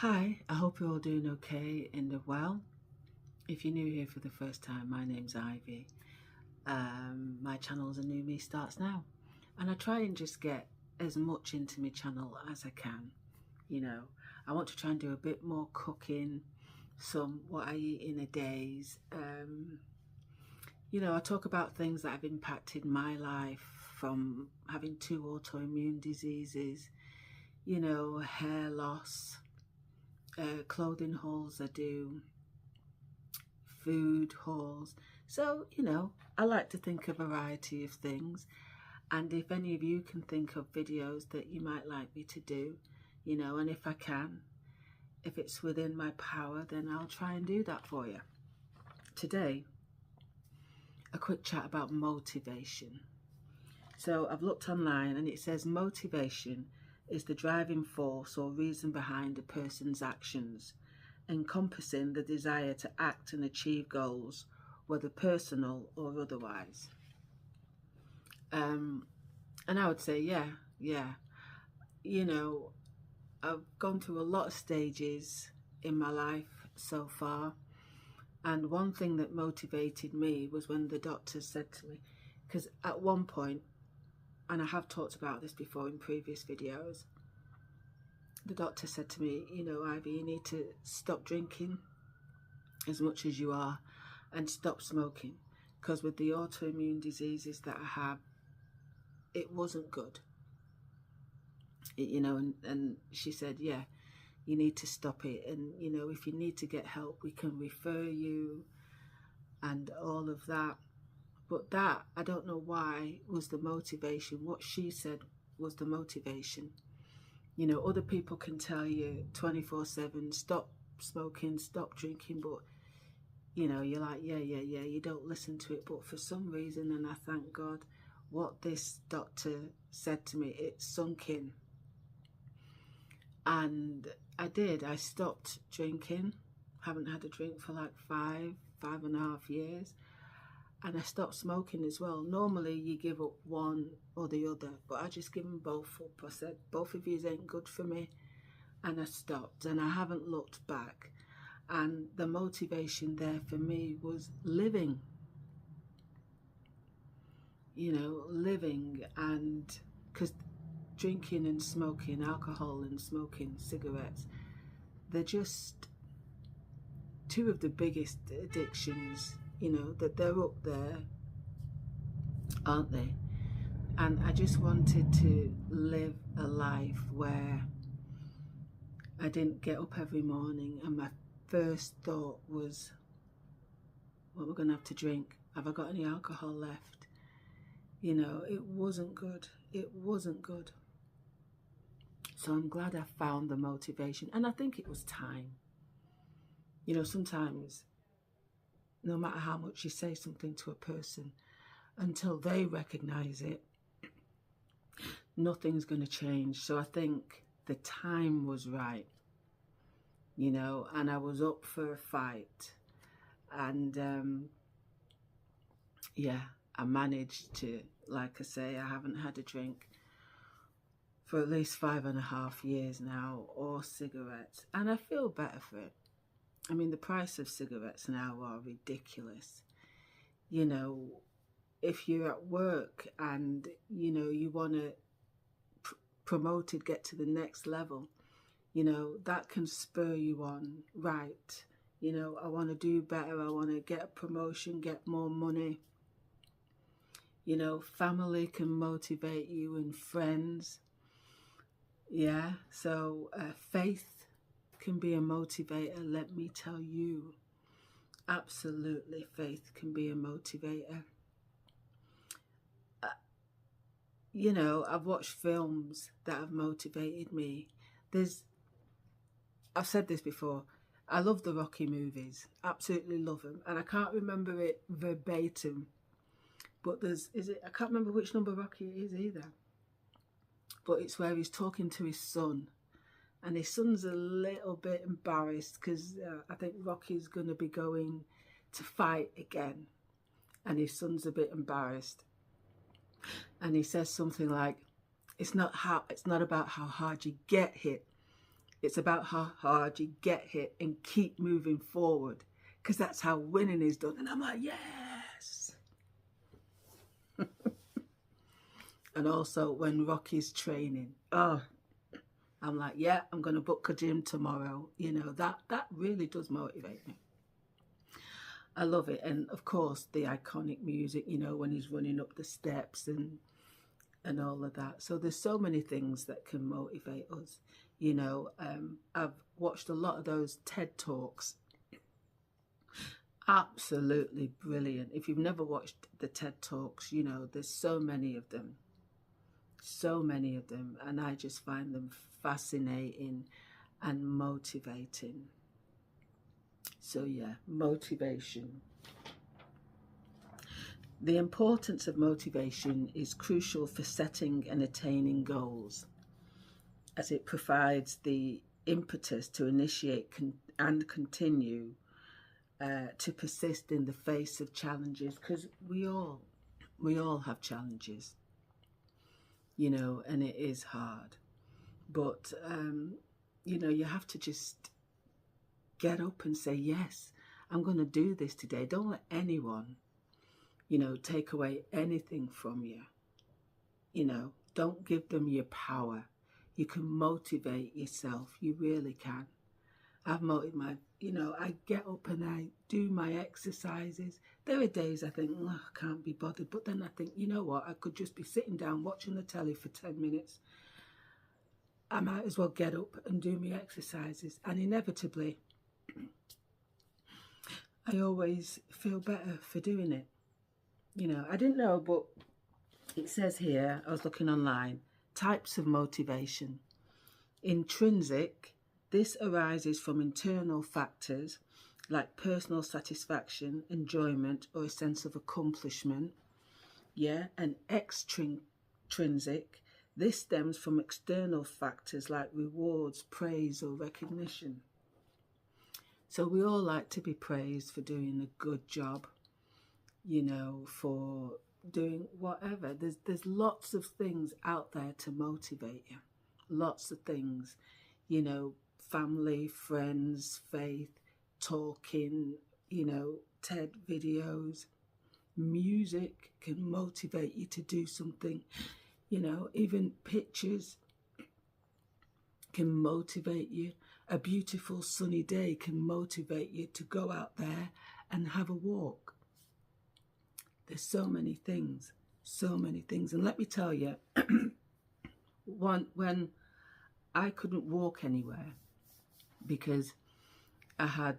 Hi, I hope you're all doing okay and well. If you're new here for the first time, my name's Ivy. My channel's A New Me Starts Now. And I try and just get as much into my channel as I can. You know, I want to try and do a bit more cooking, some what I eat in a days. I talk about things that have impacted my life, from having two autoimmune diseases, hair loss, clothing hauls. I do food hauls. So, I like to think a variety of things. And if any of you can think of videos that you might like me to do, and if I can, if it's within my power, then I'll try and do that for you. Today, a quick chat about motivation. So I've looked online and it says motivation is the driving force or reason behind a person's actions, encompassing the desire to act and achieve goals, whether personal or otherwise. And I would say, yeah. I've gone through a lot of stages in my life so far. And one thing that motivated me was when the doctor said to me, because at one point, and I have talked about this before in previous videos, the doctor said to me, Ivy, you need to stop drinking as much as you are and stop smoking, because with the autoimmune diseases that I have, it wasn't good. And she said, yeah, you need to stop it. And, if you need to get help, we can refer you and all of that. But that, I don't know why, was the motivation. What she said was the motivation. Other people can tell you 24/7, stop smoking, stop drinking, but, you're like, yeah, you don't listen to it. But for some reason, and I thank God, what this doctor said to me, it sunk in. And I did. I stopped drinking. Haven't had a drink for like 5.5 years. And I stopped smoking as well. Normally you give up one or the other, but I just give them both up. I said, both of yous ain't good for me. And I stopped, and I haven't looked back. And the motivation there for me was living. Living. And because drinking and smoking alcohol and smoking cigarettes, they're just two of the biggest addictions, that they're up there, aren't they? And I just wanted to live a life where I didn't get up every morning and my first thought was, what am I going to have to drink? Have I got any alcohol left? It wasn't good. It wasn't good. So I'm glad I found the motivation, and I think it was time. Sometimes, no matter how much you say something to a person, until they recognize it, nothing's going to change. So I think the time was right, and I was up for a fight. And I managed to, like I say, I haven't had a drink for at least 5.5 years now, or cigarettes, and I feel better for it. I mean, the price of cigarettes now are ridiculous. If you're at work and, you want to promote it, get to the next level, that can spur you on, right? I want to do better. I want to get a promotion, get more money. Family can motivate you, and friends. Yeah, so faith can be a motivator, let me tell you. Absolutely, faith can be a motivator. I've watched films that have motivated me. I've said this before, I love the Rocky movies, absolutely love them, and I can't remember it verbatim, but I can't remember which number Rocky it is either, but it's where he's talking to his son, and his son's a little bit embarrassed because I think Rocky's going to be going to fight again, and his son's a bit embarrassed, and he says something like, it's not about how hard you get hit, It's about how hard you get hit and keep moving forward, because that's how winning is done. And I'm like, yes. And also when Rocky's training, oh, I'm like, yeah, I'm going to book a gym tomorrow. You know, that really does motivate me. I love it. And of course, the iconic music, you know, when he's running up the steps and all of that. So there's so many things that can motivate us. You know, I've watched a lot of those TED Talks. Absolutely brilliant. If you've never watched the TED Talks, you know, there's so many of them. So many of them. And I just find them fascinating and motivating. So yeah, motivation. The importance of motivation is crucial for setting and attaining goals, as it provides the impetus to initiate and continue to persist in the face of challenges, because we all have challenges, you know, and it is hard. But, you know, you have to just get up and say, yes, I'm going to do this today. Don't let anyone, you know, take away anything from you. You know, don't give them your power. You can motivate yourself. You really can. I've motivated you know, I get up and I do my exercises. There are days I think, oh, I can't be bothered. But then I think, you know what? I could just be sitting down watching the telly for 10 minutes. I might as well get up and do my exercises. And inevitably, I always feel better for doing it. You know, I didn't know, but it says here, I was looking online, types of motivation. Intrinsic, this arises from internal factors like personal satisfaction, enjoyment, or a sense of accomplishment. Yeah, and extrinsic, this stems from external factors like rewards, praise, or recognition. So we all like to be praised for doing a good job, you know, for doing whatever. There's lots of things out there to motivate you. Lots of things, you know, family, friends, faith, talking, you know, TED videos. Music can motivate you to do something, you know, even pictures can motivate you. A beautiful sunny day can motivate you to go out there and have a walk. There's so many things, so many things. And let me tell you, when I couldn't walk anywhere because I had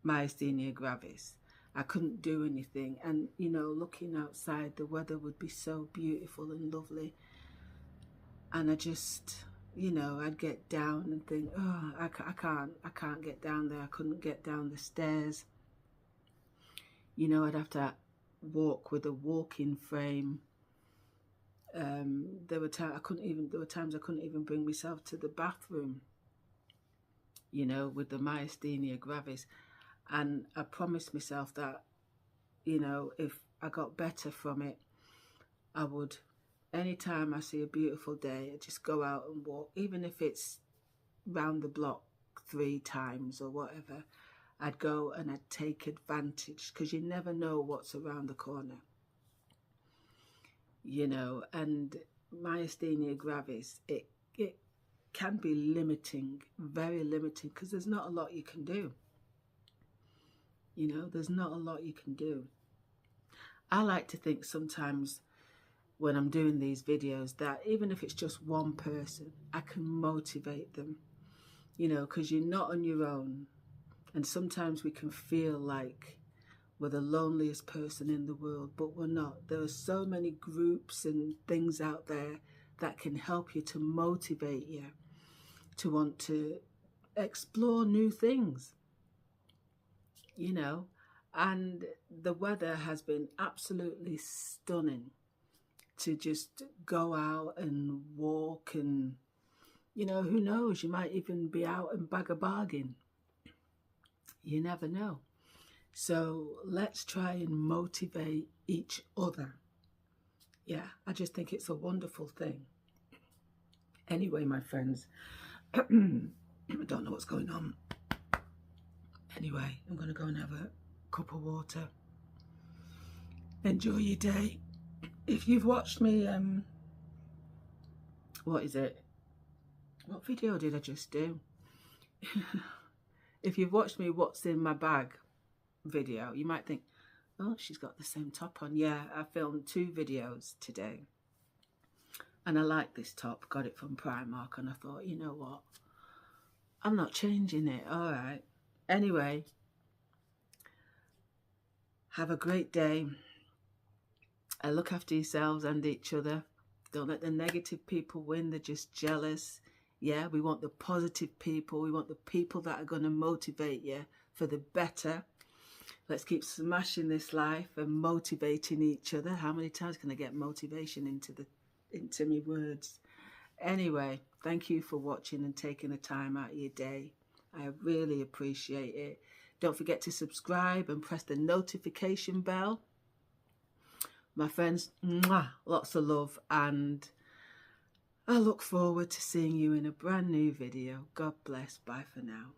myasthenia gravis, I couldn't do anything. And, you know, looking outside, the weather would be so beautiful and lovely. And I just, you know, I'd get down and think, oh, I can't get down there. I couldn't get down the stairs. You know, I'd have to walk with a walking frame. There were times I couldn't even bring myself to the bathroom, you know, with the myasthenia gravis. And I promised myself that, you know, if I got better from it, I would, anytime I see a beautiful day, I just go out and walk, even if it's round the block 3 times or whatever. I'd go and I'd take advantage, because you never know what's around the corner. You know, and myasthenia gravis, it can be limiting, very limiting, because there's not a lot you can do. You know, there's not a lot you can do. I like to think sometimes when I'm doing these videos that even if it's just one person, I can motivate them, you know, because you're not on your own. And sometimes we can feel like we're the loneliest person in the world, but we're not. There are so many groups and things out there that can help you, to motivate you to want to explore new things, you know. And the weather has been absolutely stunning to just go out and walk, and, you know, who knows, you might even be out and bag a bargain. You never know. So let's try and motivate each other. Yeah, I just think it's a wonderful thing. Anyway, my friends, I don't know what's going on. Anyway, I'm going to go and have a cup of water. Enjoy your day. If you've watched me, what is it? What video did I just do? If you've watched me What's in My Bag video, you might think, oh, she's got the same top on. Yeah, I filmed 2 videos today. And I like this top. Got it from Primark. And I thought, you know what? I'm not changing it. All right. Anyway, have a great day. Look after yourselves and each other. Don't let the negative people win. They're just jealous. Yeah, we want the positive people. We want the people that are going to motivate you for the better. Let's keep smashing this life and motivating each other. How many times can I get motivation into me words? Anyway, thank you for watching and taking the time out of your day. I really appreciate it. Don't forget to subscribe and press the notification bell. My friends, mwah, lots of love, and I look forward to seeing you in a brand new video. God bless. Bye for now.